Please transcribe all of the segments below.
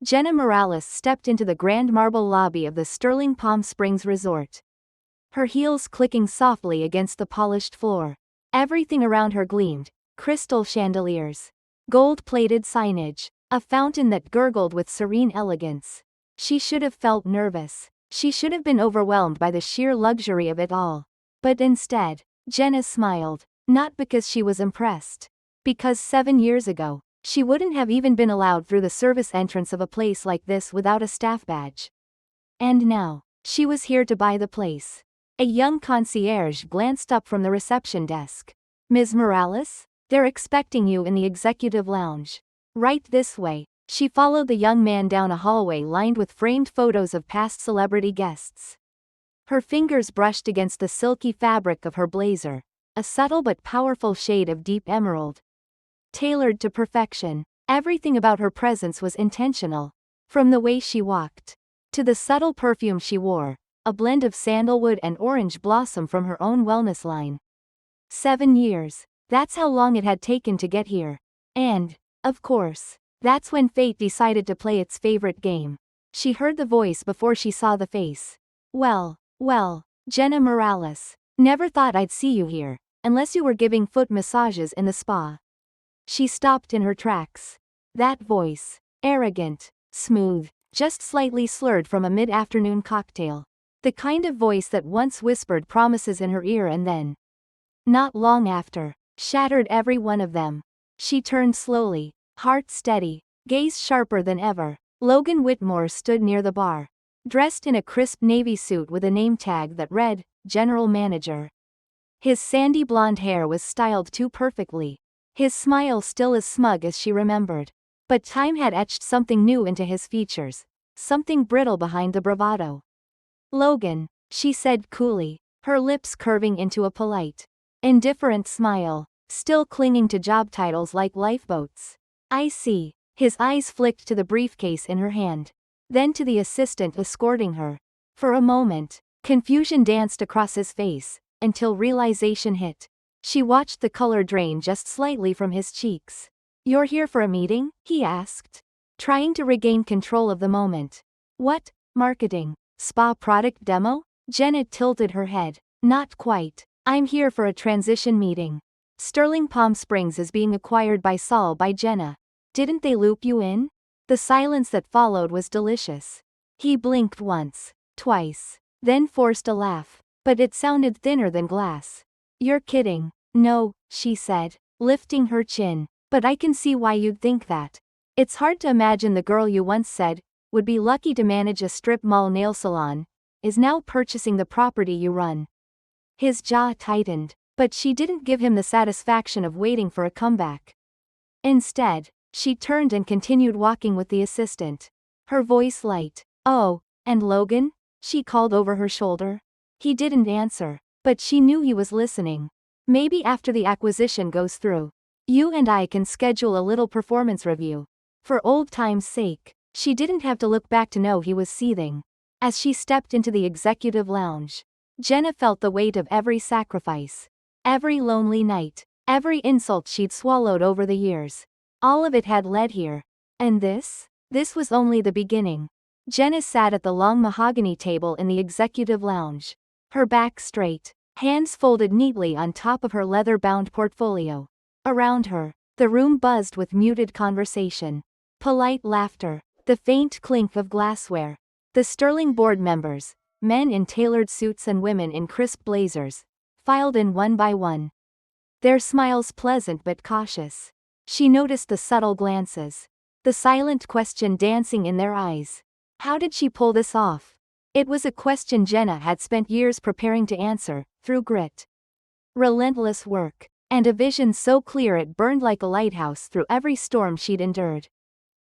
Jenna Morales stepped into the grand marble lobby of the Sterling Palm Springs Resort. Her heels clicking softly against the polished floor. Everything around her gleamed: crystal chandeliers, gold-plated signage, a fountain that gurgled with serene elegance. She should have felt nervous. She should have been overwhelmed by the sheer luxury of it all. But instead, Jenna smiled, not because she was impressed. Because 7 years ago, she wouldn't have even been allowed through the service entrance of a place like this without a staff badge. And now, she was here to buy the place. A young concierge glanced up from the reception desk. "Ms. Morales? They're expecting you in the executive lounge. Right this way." She followed the young man down a hallway lined with framed photos of past celebrity guests. Her fingers brushed against the silky fabric of her blazer, a subtle but powerful shade of deep emerald. Tailored to perfection, everything about her presence was intentional. From the way she walked, to the subtle perfume she wore, a blend of sandalwood and orange blossom from her own wellness line. 7 years, that's how long it had taken to get here. And, of course, that's when fate decided to play its favorite game. She heard the voice before she saw the face. Well, Jenna Morales. Never thought I'd see you here, unless you were giving foot massages in the spa." She stopped in her tracks. That voice, arrogant, smooth, just slightly slurred from a mid-afternoon cocktail. The kind of voice that once whispered promises in her ear and then, not long after, shattered every one of them. She turned slowly, heart steady, gaze sharper than ever. Logan Whitmore stood near the bar, dressed in a crisp navy suit with a name tag that read, General Manager. His sandy blonde hair was styled too perfectly. His smile still as smug as she remembered. But time had etched something new into his features, something brittle behind the bravado. "Logan," she said coolly, her lips curving into a polite, indifferent smile, still clinging to job titles like lifeboats. "I see." His eyes flicked to the briefcase in her hand, then to the assistant escorting her. For a moment, confusion danced across his face, until realization hit. She watched the color drain just slightly from his cheeks. "You're here for a meeting?" he asked, trying to regain control of the moment. "What, marketing? Spa product demo?" Jenna tilted her head. "Not quite. I'm here for a transition meeting. Sterling Palm Springs is being acquired by Saul by Jenna. Didn't they loop you in?" The silence that followed was delicious. He blinked once, twice, then forced a laugh, but it sounded thinner than glass. "You're kidding." "No," she said, lifting her chin, "but I can see why you'd think that. It's hard to imagine the girl you once said would be lucky to manage a strip mall nail salon is now purchasing the property you run." His jaw tightened, but she didn't give him the satisfaction of waiting for a comeback. Instead, she turned and continued walking with the assistant, her voice light. "Oh, and Logan?" she called over her shoulder. He didn't answer, but she knew he was listening. "Maybe after the acquisition goes through, you and I can schedule a little performance review. For old time's sake." She didn't have to look back to know he was seething. As she stepped into the executive lounge, Jenna felt the weight of every sacrifice, every lonely night, every insult she'd swallowed over the years. All of it had led here. And this was only the beginning. Jenna sat at the long mahogany table in the executive lounge, her back straight, hands folded neatly on top of her leather-bound portfolio. Around her, the room buzzed with muted conversation, polite laughter, the faint clink of glassware. The Sterling board members, men in tailored suits and women in crisp blazers, filed in one by one, their smiles pleasant but cautious. She noticed the subtle glances, the silent question dancing in their eyes. How did she pull this off? It was a question Jenna had spent years preparing to answer, through grit, relentless work, and a vision so clear it burned like a lighthouse through every storm she'd endured.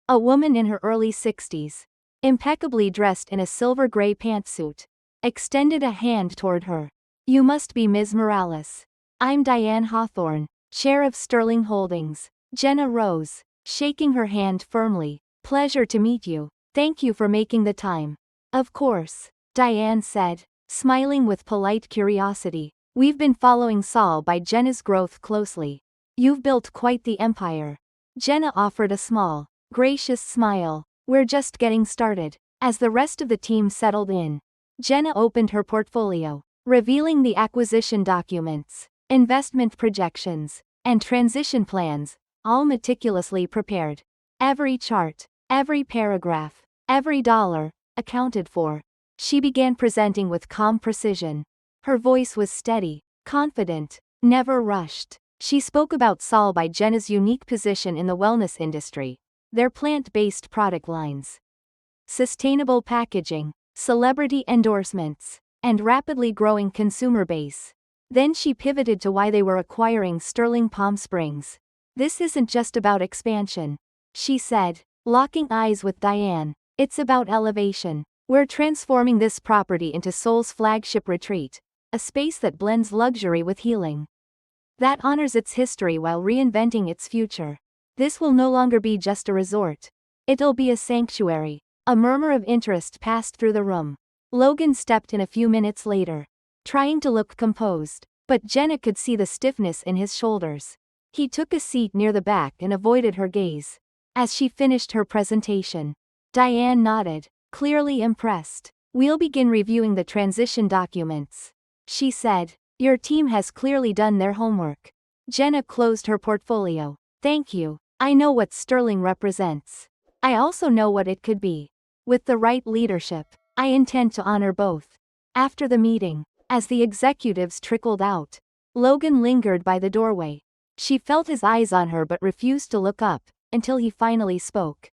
A woman in her early 60s, impeccably dressed in a silver-gray pantsuit, extended a hand toward her. "You must be Ms. Morales. I'm Diane Hawthorne, chair of Sterling Holdings." Jenna rose, shaking her hand firmly. "Pleasure to meet you. Thank you for making the time." "Of course," Diane said, smiling with polite curiosity. "We've been following Saul by Jenna's growth closely. You've built quite the empire." Jenna offered a small, gracious smile. We're just getting started. As the rest of the team settled in, Jenna opened her portfolio, revealing the acquisition documents, investment projections, and transition plans, all meticulously prepared. Every chart, every paragraph, every dollar, accounted for. She began presenting with calm precision. Her voice was steady, confident, never rushed. She spoke about Sol by Jenna's unique position in the wellness industry, their plant-based product lines, sustainable packaging, celebrity endorsements, and rapidly growing consumer base. Then she pivoted to why they were acquiring Sterling Palm Springs. This isn't just about expansion, she said, locking eyes with Diane. It's about elevation. We're transforming this property into Sol's flagship retreat, a space that blends luxury with healing, that honors its history while reinventing its future. This will no longer be just a resort. It'll be a sanctuary. A murmur of interest passed through the room. Logan stepped in a few minutes later, trying to look composed, but Jenna could see the stiffness in his shoulders. He took a seat near the back and avoided her gaze. As she finished her presentation, Diane nodded, clearly impressed. We'll begin reviewing the transition documents, she said. Your team has clearly done their homework. Jenna closed her portfolio. Thank you. I know what Sterling represents. I also know what it could be. With the right leadership, I intend to honor both. After the meeting, as the executives trickled out, Logan lingered by the doorway. She felt his eyes on her but refused to look up, until he finally spoke.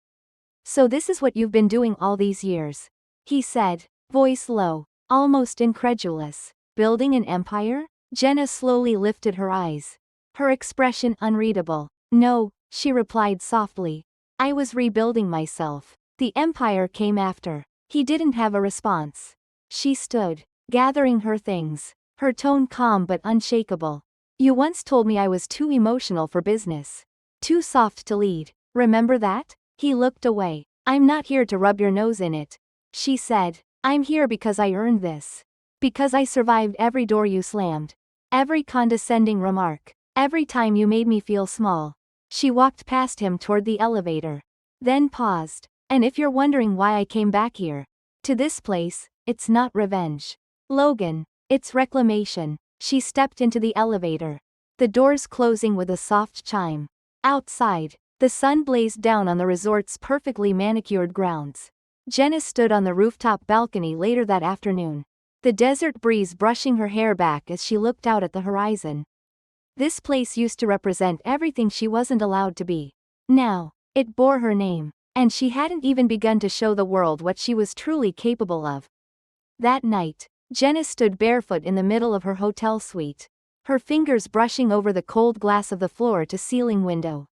So this is what you've been doing all these years, he said, voice low, almost incredulous. Building an empire? Jenna slowly lifted her eyes, her expression unreadable. No, she replied softly. I was rebuilding myself. The empire came after. He didn't have a response. She stood, gathering her things, her tone calm but unshakable. You once told me I was too emotional for business, too soft to lead. Remember that? He looked away. I'm not here to rub your nose in it, she said. I'm here because I earned this. Because I survived every door you slammed, every condescending remark, every time you made me feel small. She walked past him toward the elevator, then paused. And if you're wondering why I came back here, to this place, it's not revenge, Logan, it's reclamation. She stepped into the elevator, the doors closing with a soft chime. Outside, the sun blazed down on the resort's perfectly manicured grounds. Jenna stood on the rooftop balcony later that afternoon, the desert breeze brushing her hair back as she looked out at the horizon. This place used to represent everything she wasn't allowed to be. Now, it bore her name, and she hadn't even begun to show the world what she was truly capable of. That night, Jenna stood barefoot in the middle of her hotel suite, her fingers brushing over the cold glass of the floor-to-ceiling window.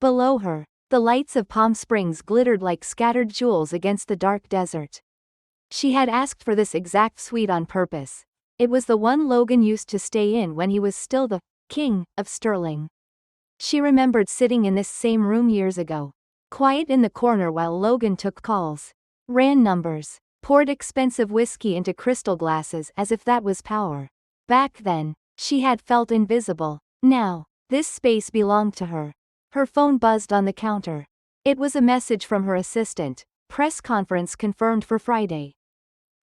Below her, the lights of Palm Springs glittered like scattered jewels against the dark desert. She had asked for this exact suite on purpose. It was the one Logan used to stay in when he was still the king of Sterling. She remembered sitting in this same room years ago, quiet in the corner while Logan took calls, ran numbers, poured expensive whiskey into crystal glasses as if that was power. Back then, she had felt invisible. Now, this space belonged to her. Her phone buzzed on the counter. It was a message from her assistant. Press conference confirmed for Friday.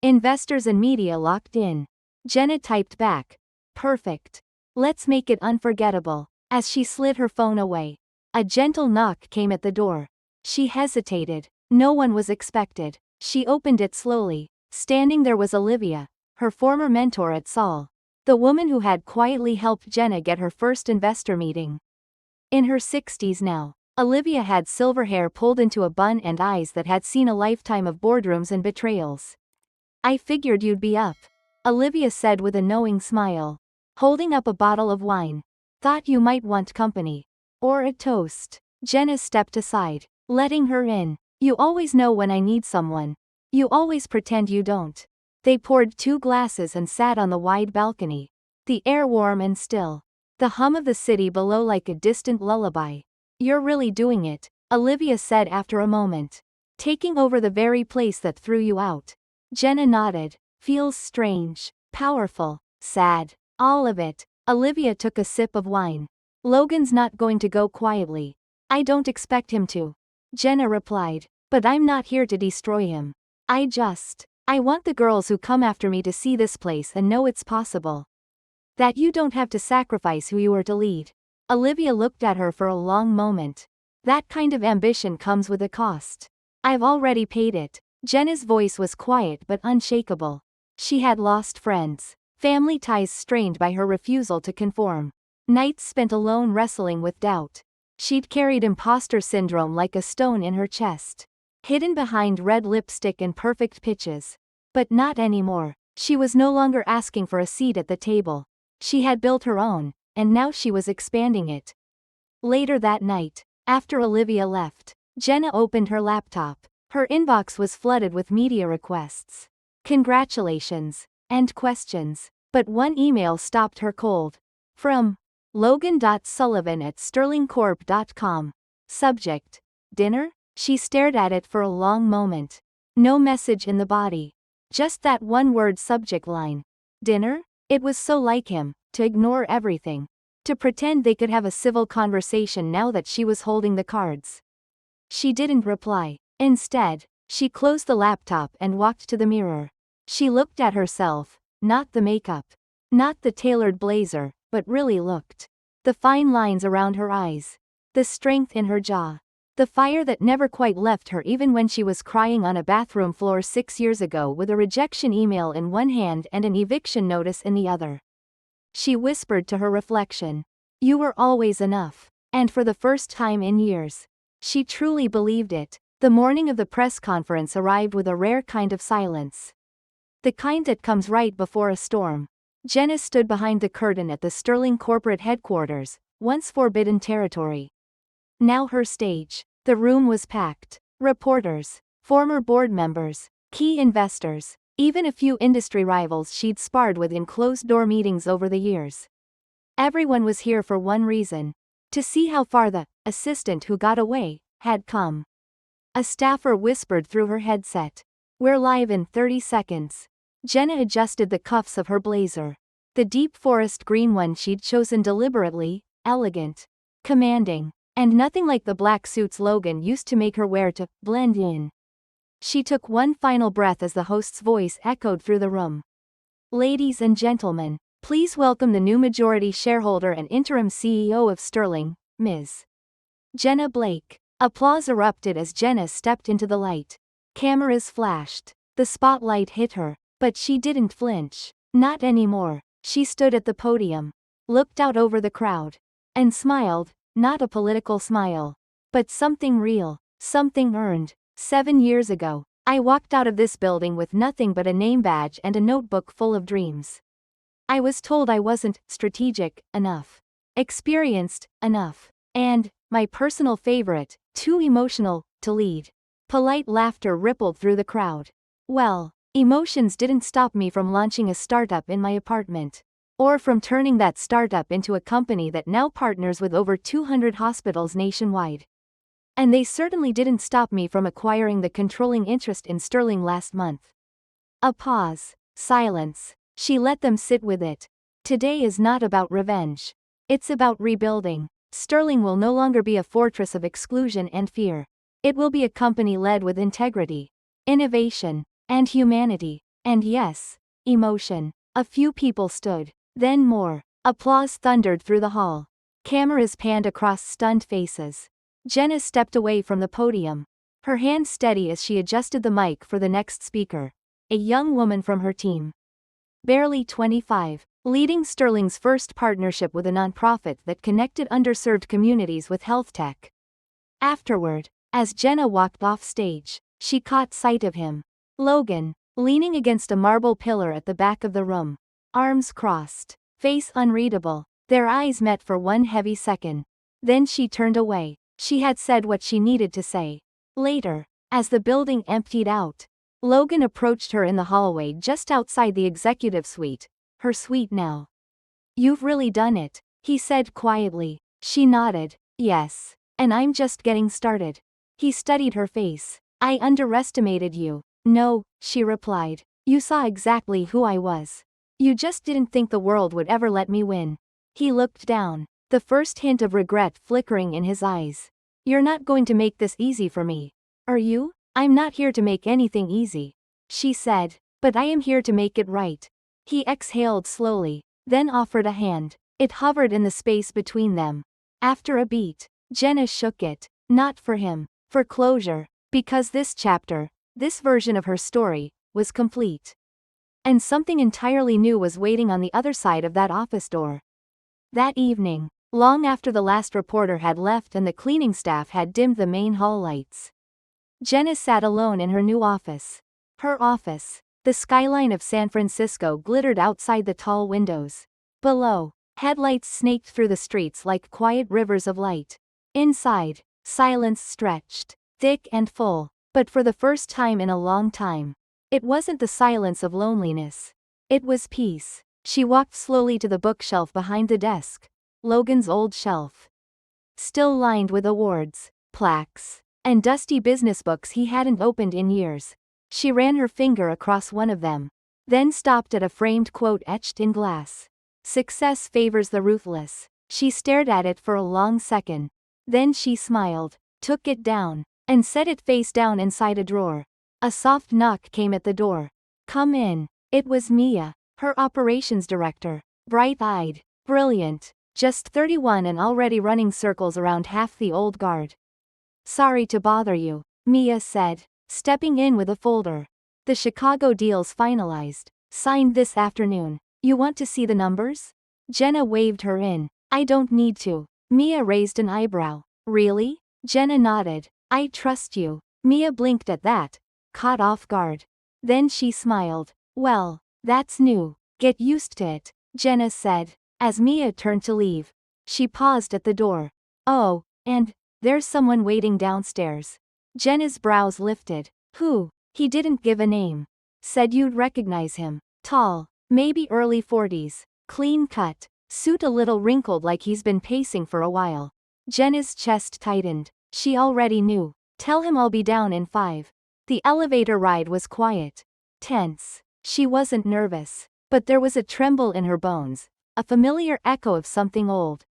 Investors and media locked in. Jenna typed back. Perfect. Let's make it unforgettable. As she slid her phone away, a gentle knock came at the door. She hesitated. No one was expected. She opened it slowly. Standing there was Olivia, her former mentor at Sol, the woman who had quietly helped Jenna get her first investor meeting. In her 60s now, Olivia had silver hair pulled into a bun and eyes that had seen a lifetime of boardrooms and betrayals. I figured you'd be up, Olivia said with a knowing smile, holding up a bottle of wine. Thought you might want company. Or a toast. Jenna stepped aside, letting her in. You always know when I need someone. You always pretend you don't. They poured 2 glasses and sat on the wide balcony. The air warm and still. The hum of the city below like a distant lullaby. You're really doing it, Olivia said after a moment. Taking over the very place that threw you out. Jenna nodded. Feels strange, powerful, sad, all of it. Olivia took a sip of wine. Logan's not going to go quietly. I don't expect him to, Jenna replied. But I'm not here to destroy him. I want the girls who come after me to see this place and know it's possible. That you don't have to sacrifice who you are to lead. Olivia looked at her for a long moment. That kind of ambition comes with a cost. I've already paid it. Jenna's voice was quiet but unshakable. She had lost friends, family ties strained by her refusal to conform. Nights spent alone wrestling with doubt. She'd carried imposter syndrome like a stone in her chest, hidden behind red lipstick and perfect pitches. But not anymore. She was no longer asking for a seat at the table. She had built her own, and now she was expanding it. Later that night, after Olivia left, Jenna opened her laptop. Her inbox was flooded with media requests, congratulations, and questions. But one email stopped her cold. From Logan.Sullivan@sterlingcorp.com. Subject: Dinner? She stared at it for a long moment. No message in the body. Just that one-word subject line. Dinner? It was so like him, to ignore everything. To pretend they could have a civil conversation now that she was holding the cards. She didn't reply. Instead, she closed the laptop and walked to the mirror. She looked at herself, not the makeup, not the tailored blazer, but really looked. The fine lines around her eyes. The strength in her jaw. The fire that never quite left her even when she was crying on a bathroom floor 6 years ago with a rejection email in one hand and an eviction notice in the other. She whispered to her reflection. You were always enough. And for the first time in years, she truly believed it. The morning of the press conference arrived with a rare kind of silence. The kind that comes right before a storm. Jenna stood behind the curtain at the Sterling corporate headquarters, once forbidden territory. Now her stage. The room was packed. Reporters, former board members, key investors, even a few industry rivals she'd sparred with in closed-door meetings over the years. Everyone was here for one reason: to see how far the assistant who got away had come. A staffer whispered through her headset. We're live in 30 seconds. Jenna adjusted the cuffs of her blazer. The deep forest green one she'd chosen deliberately, elegant, commanding, and nothing like the black suits Logan used to make her wear to blend in. She took one final breath as the host's voice echoed through the room. Ladies and gentlemen, please welcome the new majority shareholder and interim CEO of Sterling, Ms. Jenna Blake. Applause erupted as Jenna stepped into the light. Cameras flashed. The spotlight hit her, but she didn't flinch. Not anymore. She stood at the podium, looked out over the crowd, and smiled, not a political smile, but something real, something earned. 7 years ago, I walked out of this building with nothing but a name badge and a notebook full of dreams. I was told I wasn't strategic enough, experienced enough, and, my personal favorite, too emotional to lead. Polite laughter rippled through the crowd. Well, emotions didn't stop me from launching a startup in my apartment. Or from turning that startup into a company that now partners with over 200 hospitals nationwide. And they certainly didn't stop me from acquiring the controlling interest in Sterling last month. A pause. Silence. She let them sit with it. Today is not about revenge. It's about rebuilding. Sterling will no longer be a fortress of exclusion and fear. It will be a company led with integrity, innovation, and humanity. And yes, emotion. A few people stood. Then more. Applause thundered through the hall. Cameras panned across stunned faces. Jenna stepped away from the podium, her hand steady as she adjusted the mic for the next speaker, a young woman from her team. Barely 25, leading Sterling's first partnership with a nonprofit that connected underserved communities with health tech. Afterward, as Jenna walked off stage, she caught sight of him. Logan, leaning against a marble pillar at the back of the room. Arms crossed, face unreadable. Their eyes met for one heavy second. Then she turned away. She had said what she needed to say. Later, as the building emptied out, Logan approached her in the hallway just outside the executive suite, her suite now. You've really done it, he said quietly. She nodded. Yes. And I'm just getting started. He studied her face. I underestimated you. No, she replied. You saw exactly who I was. You just didn't think the world would ever let me win. He looked down, the first hint of regret flickering in his eyes. You're not going to make this easy for me, are you? I'm not here to make anything easy, she said, but I am here to make it right. He exhaled slowly, then offered a hand. It hovered in the space between them. After a beat, Jenna shook it, not for him, for closure, because this chapter, this version of her story, was complete. And something entirely new was waiting on the other side of that office door. That evening, long after the last reporter had left and the cleaning staff had dimmed the main hall lights, Jenna sat alone in her new office. Her office. The skyline of San Francisco glittered outside the tall windows. Below, headlights snaked through the streets like quiet rivers of light. Inside, silence stretched, thick and full, but for the first time in a long time. It wasn't the silence of loneliness. It was peace. She walked slowly to the bookshelf behind the desk. Logan's old shelf. Still lined with awards, plaques, and dusty business books he hadn't opened in years. She ran her finger across one of them, then stopped at a framed quote etched in glass. "Success favors the ruthless." She stared at it for a long second. Then she smiled, took it down, and set it face down inside a drawer. A soft knock came at the door. "Come in." It was Mia, her operations director, bright-eyed, brilliant, just 31 and already running circles around half the old guard. "Sorry to bother you," Mia said, stepping in with a folder. "The Chicago deal's finalized. Signed this afternoon. You want to see the numbers?" Jenna waved her in. "I don't need to." Mia raised an eyebrow. "Really?" Jenna nodded. "I trust you." Mia blinked at that, caught off guard. Then she smiled. "Well, that's new. Get used to it," Jenna said, as Mia turned to leave. She paused at the door. "Oh, and there's someone waiting downstairs." Jenna's brows lifted. "Who?" He didn't give a name. "Said you'd recognize him. Tall, maybe early 40s, clean cut, suit a little wrinkled like he's been pacing for a while." Jenna's chest tightened. She already knew. "Tell him I'll be down in 5. The elevator ride was quiet. Tense. She wasn't nervous, but there was a tremble in her bones, a familiar echo of something old.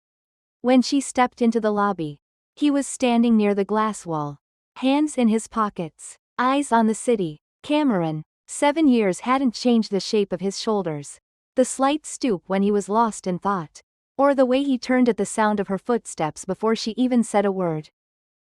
When she stepped into the lobby, he was standing near the glass wall, hands in his pockets, eyes on the city. Cameron, 7 years hadn't changed the shape of his shoulders. The slight stoop when he was lost in thought, or the way he turned at the sound of her footsteps before she even said a word.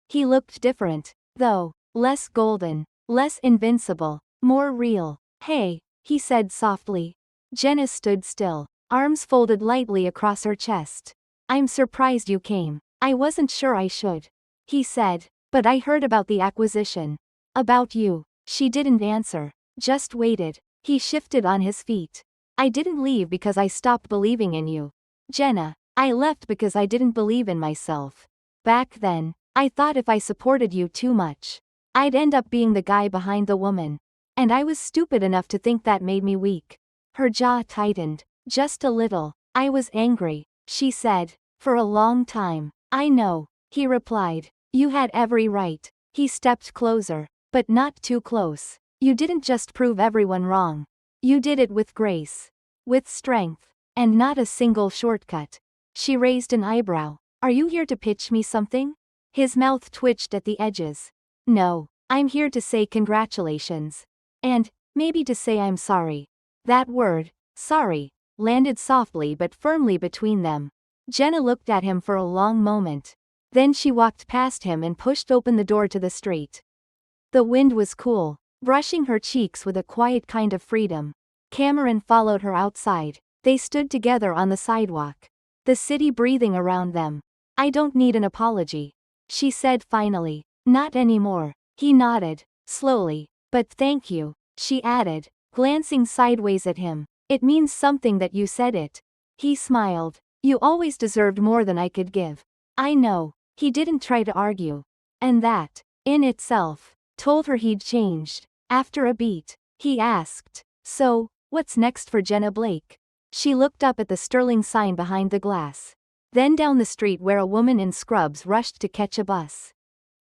He looked different, though, less golden, less invincible, more real. "Hey," he said softly. Jenna stood still, arms folded lightly across her chest. "I'm surprised you came. I wasn't sure I should," he said, "but I heard about the acquisition. About you." She didn't answer, just waited. He shifted on his feet. "I didn't leave because I stopped believing in you, Jenna. I left because I didn't believe in myself. Back then, I thought if I supported you too much, I'd end up being the guy behind the woman. And I was stupid enough to think that made me weak." Her jaw tightened, just a little. "I was angry," she said, "for a long time." "I know," he replied. "You had every right." He stepped closer, but not too close. "You didn't just prove everyone wrong. You did it with grace. With strength. And not a single shortcut." She raised an eyebrow. "Are you here to pitch me something?" His mouth twitched at the edges. "No, I'm here to say congratulations. And, maybe to say I'm sorry." That word, sorry, landed softly but firmly between them. Jenna looked at him for a long moment. Then she walked past him and pushed open the door to the street. The wind was cool, brushing her cheeks with a quiet kind of freedom. Cameron followed her outside. They stood together on the sidewalk, the city breathing around them. "I don't need an apology," she said finally. "Not anymore." He nodded, slowly. "But thank you," she added, glancing sideways at him. "It means something that you said it." He smiled. "You always deserved more than I could give." "I know." He didn't try to argue. And that, in itself, told her he'd changed. After a beat, he asked, "So, what's next for Jenna Blake?" She looked up at the sterling sign behind the glass. Then down the street where a woman in scrubs rushed to catch a bus.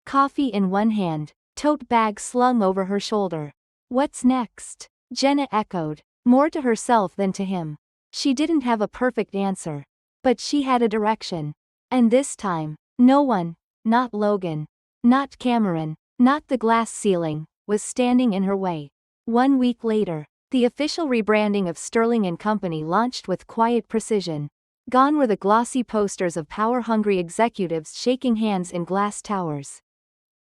Coffee in one hand, tote bag slung over her shoulder. "What's next?" Jenna echoed, more to herself than to him. She didn't have a perfect answer, but she had a direction. And this time, no one, not Logan, not Cameron, not the glass ceiling, was standing in her way. 1 week later, the official rebranding of Sterling and Company launched with quiet precision. Gone were the glossy posters of power-hungry executives shaking hands in glass towers.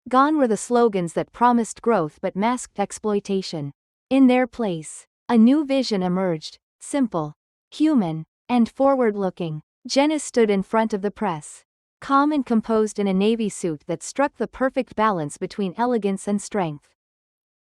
Gone were the slogans that promised growth but masked exploitation. In their place, a new vision emerged, simple, human, and forward-looking. Jenna stood in front of the press, calm and composed in a navy suit that struck the perfect balance between elegance and strength.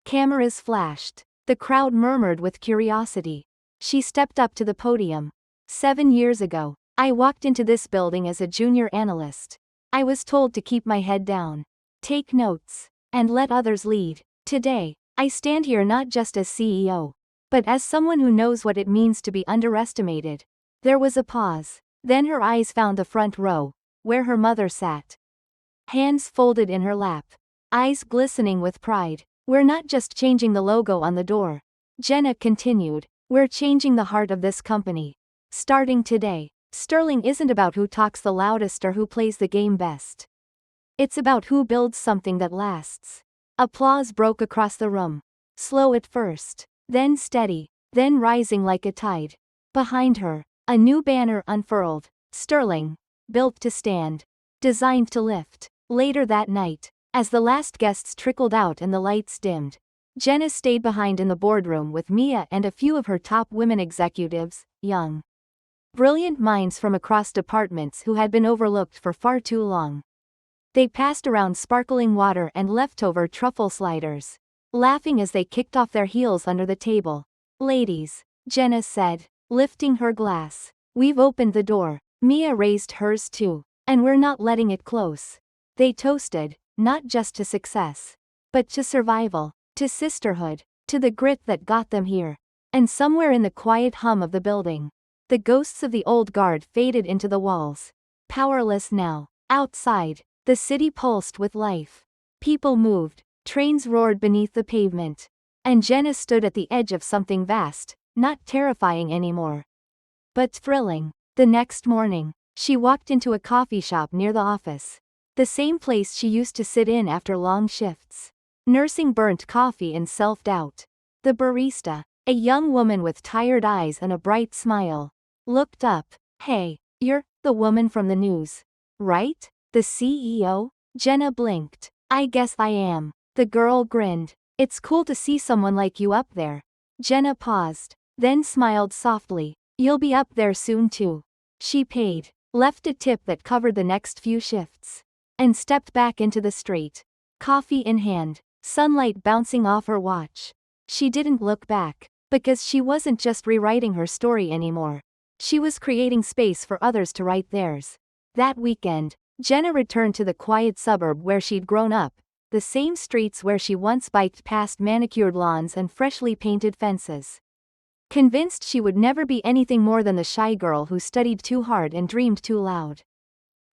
Cameras flashed. The crowd murmured with curiosity. She stepped up to the podium. 7 years ago, I walked into this building as a junior analyst. I was told to keep my head down, take notes, and let others lead. Today, I stand here not just as CEO, but as someone who knows what it means to be underestimated. There was a pause. Then her eyes found the front row, where her mother sat. Hands folded in her lap, eyes glistening with pride. We're not just changing the logo on the door, Jenna continued. We're changing the heart of this company. Starting today, Sterling isn't about who talks the loudest or who plays the game best. It's about who builds something that lasts. Applause broke across the room. Slow at first, then steady, then rising like a tide. Behind her, a new banner unfurled. Sterling, built to stand, designed to lift. Later that night, as the last guests trickled out and the lights dimmed, Jenna stayed behind in the boardroom with Mia and a few of her top women executives, young, brilliant minds from across departments who had been overlooked for far too long. They passed around sparkling water and leftover truffle sliders, laughing as they kicked off their heels under the table. Ladies, Jenna said, lifting her glass, we've opened the door. Mia raised hers too, and we're not letting it close. They toasted, not just to success, but to survival, to sisterhood, to the grit that got them here. And somewhere in the quiet hum of the building, the ghosts of the old guard faded into the walls. Powerless now. Outside, the city pulsed with life. People moved, trains roared beneath the pavement. And Jenna stood at the edge of something vast, not terrifying anymore, but thrilling. The next morning, she walked into a coffee shop near the office. The same place she used to sit in after long shifts, nursing burnt coffee and self-doubt. The barista, a young woman with tired eyes and a bright smile, looked up. Hey, you're the woman from the news, right? The CEO? Jenna blinked. I guess I am. The girl grinned. It's cool to see someone like you up there. Jenna paused, then smiled softly. You'll be up there soon too. She paid, left a tip that covered the next few shifts, and stepped back into the street, coffee in hand, sunlight bouncing off her watch. She didn't look back, because she wasn't just rewriting her story anymore. She was creating space for others to write theirs. That weekend, Jenna returned to the quiet suburb where she'd grown up, the same streets where she once biked past manicured lawns and freshly painted fences. Convinced she would never be anything more than the shy girl who studied too hard and dreamed too loud.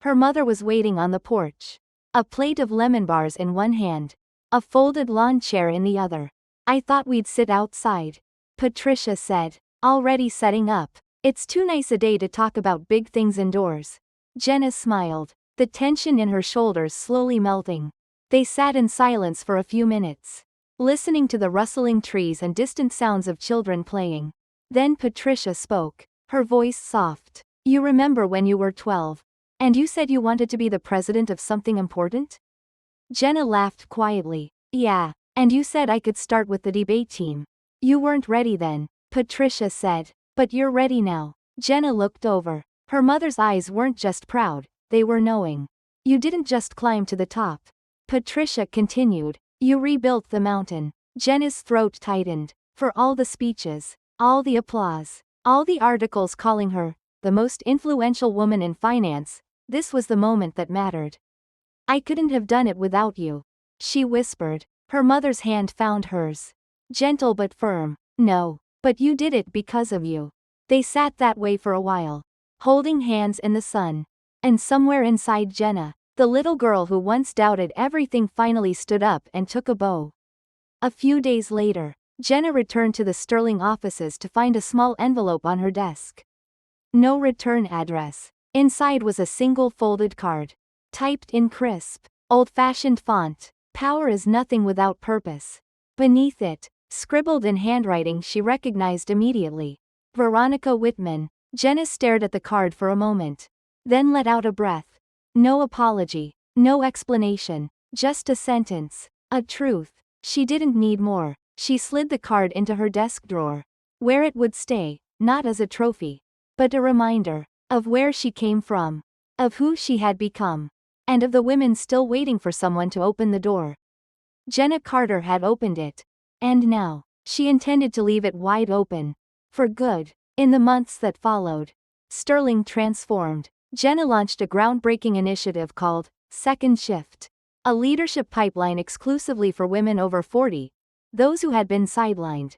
Her mother was waiting on the porch, a plate of lemon bars in one hand, a folded lawn chair in the other. I thought we'd sit outside, Patricia said, already setting up. It's too nice a day to talk about big things indoors. Jenna smiled, the tension in her shoulders slowly melting. They sat in silence for a few minutes, listening to the rustling trees and distant sounds of children playing. Then Patricia spoke, her voice soft. You remember when you were 12, and you said you wanted to be the president of something important? Jenna laughed quietly. Yeah, and you said I could start with the debate team. You weren't ready then, Patricia said, but you're ready now. Jenna looked over. Her mother's eyes weren't just proud, they were knowing. You didn't just climb to the top, Patricia continued. You rebuilt the mountain. Jenna's throat tightened. For all the speeches, all the applause, all the articles calling her the most influential woman in finance, this was the moment that mattered. I couldn't have done it without you, she whispered. Her mother's hand found hers, gentle but firm. No, but you did it because of you. They sat that way for a while, holding hands in the sun. And somewhere inside Jenna, the little girl who once doubted everything finally stood up and took a bow. A few days later, Jenna returned to the Sterling offices to find a small envelope on her desk. No return address. Inside was a single folded card, typed in crisp, old-fashioned font. Power is nothing without purpose. Beneath it, scribbled in handwriting she recognized immediately. Veronica Whitman. Jenna stared at the card for a moment. Then let out a breath. No apology. No explanation. Just a sentence. A truth. She didn't need more. She slid the card into her desk drawer, where it would stay, not as a trophy, but a reminder of where she came from, of who she had become, and of the women still waiting for someone to open the door. Jenna Carter had opened it, and now, she intended to leave it wide open, for good. In the months that followed, Sterling transformed. Jenna launched a groundbreaking initiative called Second Shift, a leadership pipeline exclusively for women over 40, those who had been sidelined,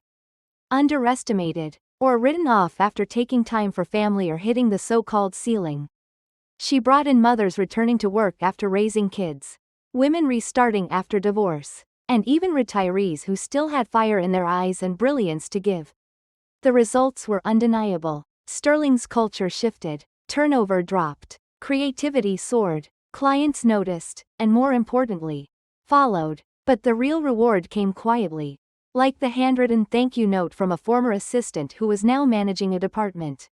underestimated, or written off after taking time for family or hitting the so-called ceiling. She brought in mothers returning to work after raising kids, women restarting after divorce, and even retirees who still had fire in their eyes and brilliance to give. The results were undeniable. Sterling's culture shifted, turnover dropped, creativity soared, clients noticed, and more importantly, followed. But the real reward came quietly, like the handwritten thank you note from a former assistant who was now managing a department.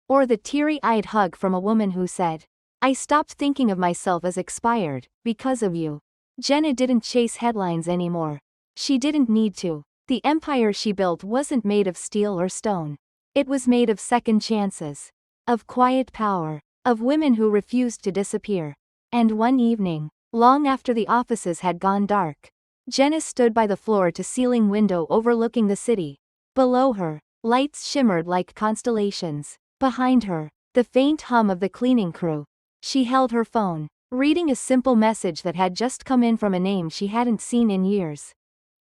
Or the teary-eyed hug from a woman who said, "I stopped thinking of myself as expired, because of you." Jenna didn't chase headlines anymore. She didn't need to. The empire she built wasn't made of steel or stone. It was made of second chances, of quiet power, of women who refused to disappear. And one evening, long after the offices had gone dark, Jenna stood by the floor-to-ceiling window overlooking the city. Below her, lights shimmered like constellations. Behind her, the faint hum of the cleaning crew. She held her phone, reading a simple message that had just come in from a name she hadn't seen in years.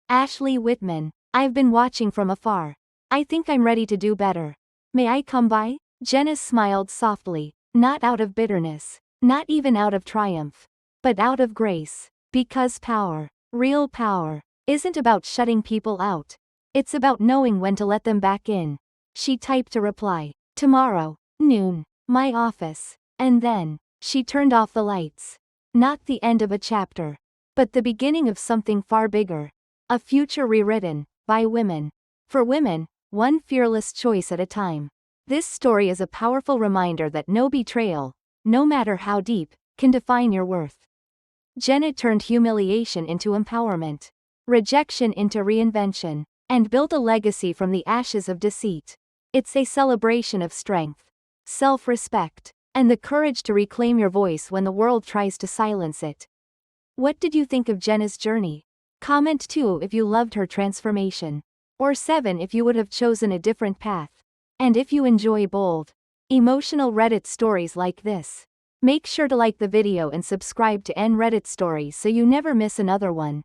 Ashley Whitman. I've been watching from afar. I think I'm ready to do better. May I come by? Jenna smiled softly, not out of bitterness, not even out of triumph, but out of grace. Because power, real power, isn't about shutting people out. It's about knowing when to let them back in. She typed a reply. Tomorrow, noon, my office. And then, she turned off the lights. Not the end of a chapter, but the beginning of something far bigger. A future rewritten, by women. For women, one fearless choice at a time. This story is a powerful reminder that no betrayal, no matter how deep, can define your worth. Jenna turned humiliation into empowerment, rejection into reinvention, and built a legacy from the ashes of deceit. It's a celebration of strength, self-respect, and the courage to reclaim your voice when the world tries to silence it. What did you think of Jenna's journey? Comment 2 if you loved her transformation. Or 7 if you would have chosen a different path. And if you enjoy bold, emotional Reddit stories like this, make sure to like the video and subscribe to Reddit Stories so you never miss another one.